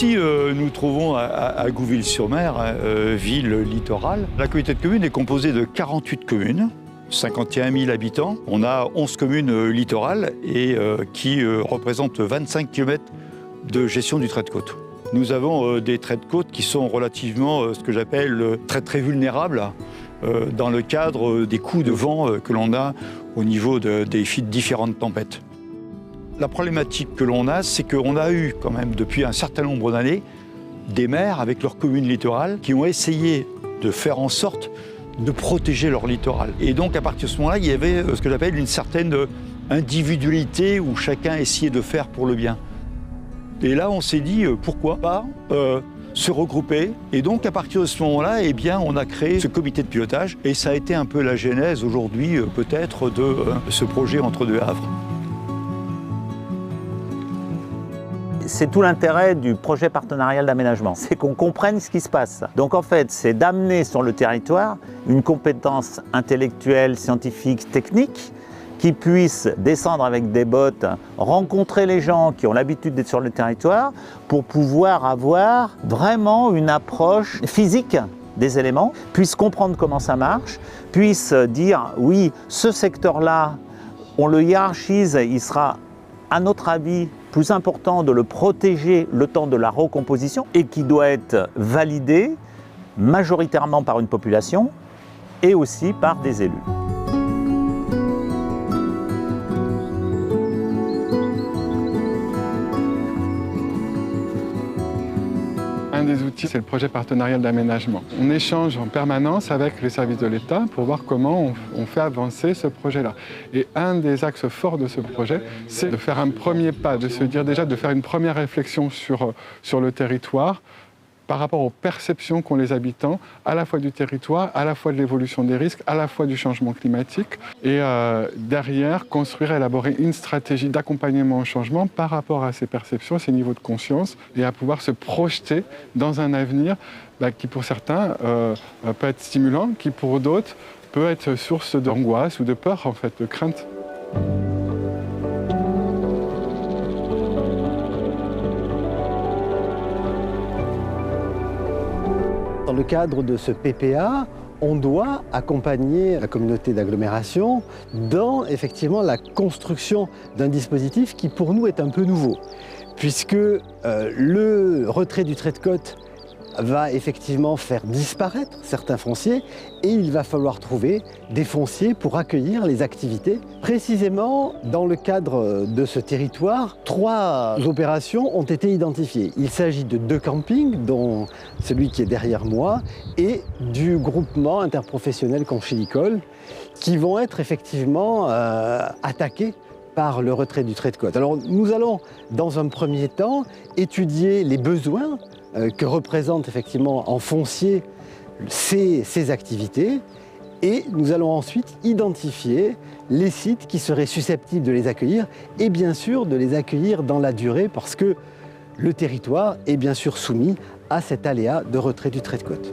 Ici, nous trouvons à Gouville-sur-Mer, ville littorale. La communauté de communes est composée de 48 communes, 51 000 habitants. On a 11 communes littorales et qui représentent 25 km de gestion du trait de côte. Nous avons des traits de côte qui sont relativement, ce que j'appelle, très vulnérables dans le cadre des coups de vent que l'on a au niveau des différentes tempêtes. La problématique que l'on a, c'est qu'on a eu quand même depuis un certain nombre d'années des maires avec leurs communes littorales qui ont essayé de faire en sorte de protéger leur littoral. Et donc à partir de ce moment-là, il y avait ce que j'appelle une certaine individualité où chacun essayait de faire pour le bien. Et là, on s'est dit pourquoi pas se regrouper. Et donc à partir de ce moment-là, eh bien, on a créé ce comité de pilotage et ça a été un peu la genèse aujourd'hui peut-être de ce projet Entre deux Havres. C'est tout l'intérêt du projet partenarial d'aménagement, c'est qu'on comprenne ce qui se passe. Donc en fait, c'est d'amener sur le territoire une compétence intellectuelle, scientifique, technique, qui puisse descendre avec des bottes, rencontrer les gens qui ont l'habitude d'être sur le territoire, pour pouvoir avoir vraiment une approche physique des éléments, puisse comprendre comment ça marche, puisse dire oui, ce secteur-là, on le hiérarchise, il sera à notre avis plus important de le protéger le temps de la recomposition et qui doit être validé majoritairement par une population et aussi par des élus. Un des outils, c'est le projet partenarial d'aménagement. On échange en permanence avec les services de l'État pour voir comment on fait avancer ce projet-là. Et un des axes forts de ce projet, c'est de faire un premier pas, de se dire déjà de faire une première réflexion sur le territoire par rapport aux perceptions qu'ont les habitants, à la fois du territoire, à la fois de l'évolution des risques, à la fois du changement climatique. Et derrière, construire et élaborer une stratégie d'accompagnement au changement par rapport à ces perceptions, ces niveaux de conscience, et à pouvoir se projeter dans un avenir qui, pour certains, peut être stimulant, qui, pour d'autres, peut être source d'angoisse ou de peur, en fait, de crainte. Dans le cadre de ce PPA, on doit accompagner la communauté d'agglomération dans effectivement la construction d'un dispositif qui pour nous est un peu nouveau, puisque le retrait du trait de côte va effectivement faire disparaître certains fonciers et il va falloir trouver des fonciers pour accueillir les activités. Précisément, dans le cadre de ce territoire, 3 opérations ont été identifiées. Il s'agit de 2 campings, dont celui qui est derrière moi, et du groupement interprofessionnel conchylicole, qui vont être effectivement attaqués par le retrait du trait de côte. Alors nous allons, dans un premier temps, étudier les besoins que représentent effectivement en foncier ces activités et nous allons ensuite identifier les sites qui seraient susceptibles de les accueillir et bien sûr de les accueillir dans la durée parce que le territoire est bien sûr soumis à cet aléa de retrait du trait de côte.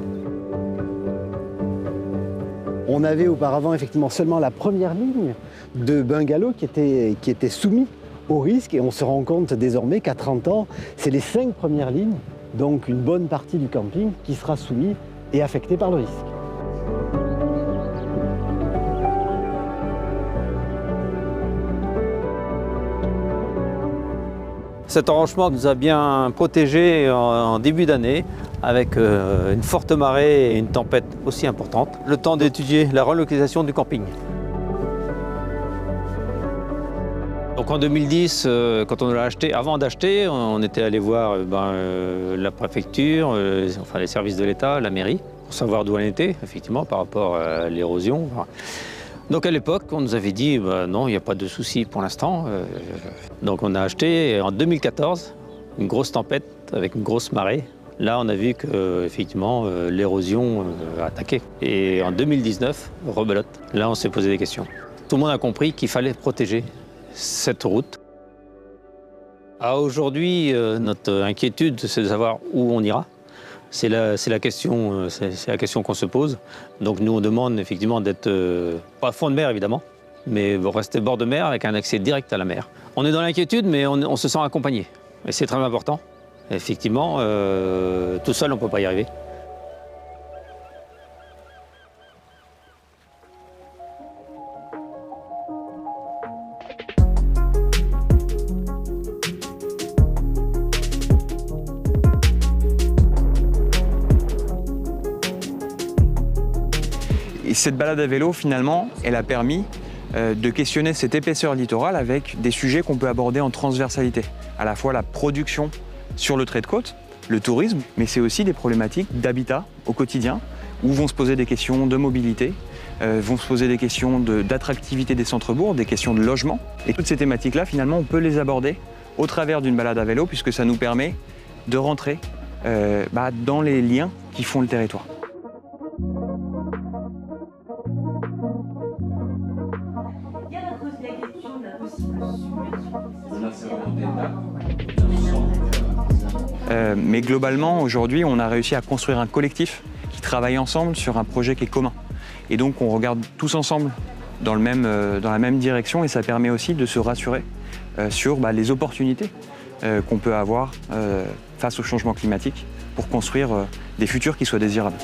On avait auparavant effectivement seulement la première ligne de bungalows qui était soumis au risque et on se rend compte désormais qu'à 30 ans, c'est les 5 premières lignes, donc une bonne partie du camping qui sera soumis et affecté par le risque. Cet arrangement nous a bien protégés en début d'année avec une forte marée et une tempête aussi importante. Le temps d'étudier la relocalisation du camping. Donc en 2010, quand on l'a acheté, avant d'acheter, on était allé voir la préfecture, enfin les services de l'État, la mairie, pour savoir d'où elle était, effectivement, par rapport à l'érosion. Donc à l'époque, on nous avait dit non, il n'y a pas de souci pour l'instant. Donc on a acheté en 2014 une grosse tempête avec une grosse marée. Là, on a vu que effectivement l'érosion a attaqué. Et en 2019, rebelote. Là, on s'est posé des questions. Tout le monde a compris qu'il fallait protéger cette route. Aujourd'hui, notre inquiétude, c'est de savoir où on ira. C'est la question qu'on se pose. Donc nous, on demande effectivement d'être, pas fond de mer évidemment, mais rester bord de mer avec un accès direct à la mer. On est dans l'inquiétude, mais on se sent accompagné. Et c'est très important. Effectivement, tout seul, on ne peut pas y arriver. Et cette balade à vélo, finalement, elle a permis de questionner cette épaisseur littorale avec des sujets qu'on peut aborder en transversalité. À la fois la production sur le trait de côte, le tourisme, mais c'est aussi des problématiques d'habitat au quotidien, où vont se poser des questions de mobilité, vont se poser des questions d'attractivité des centres-bourgs, des questions de logement. Et toutes ces thématiques-là, finalement, on peut les aborder au travers d'une balade à vélo, puisque ça nous permet de rentrer dans les liens qui font le territoire. Mais globalement, aujourd'hui, on a réussi à construire un collectif qui travaille ensemble sur un projet qui est commun. Et donc, on regarde tous ensemble dans la même direction et ça permet aussi de se rassurer sur les opportunités qu'on peut avoir face au changement climatique pour construire des futurs qui soient désirables.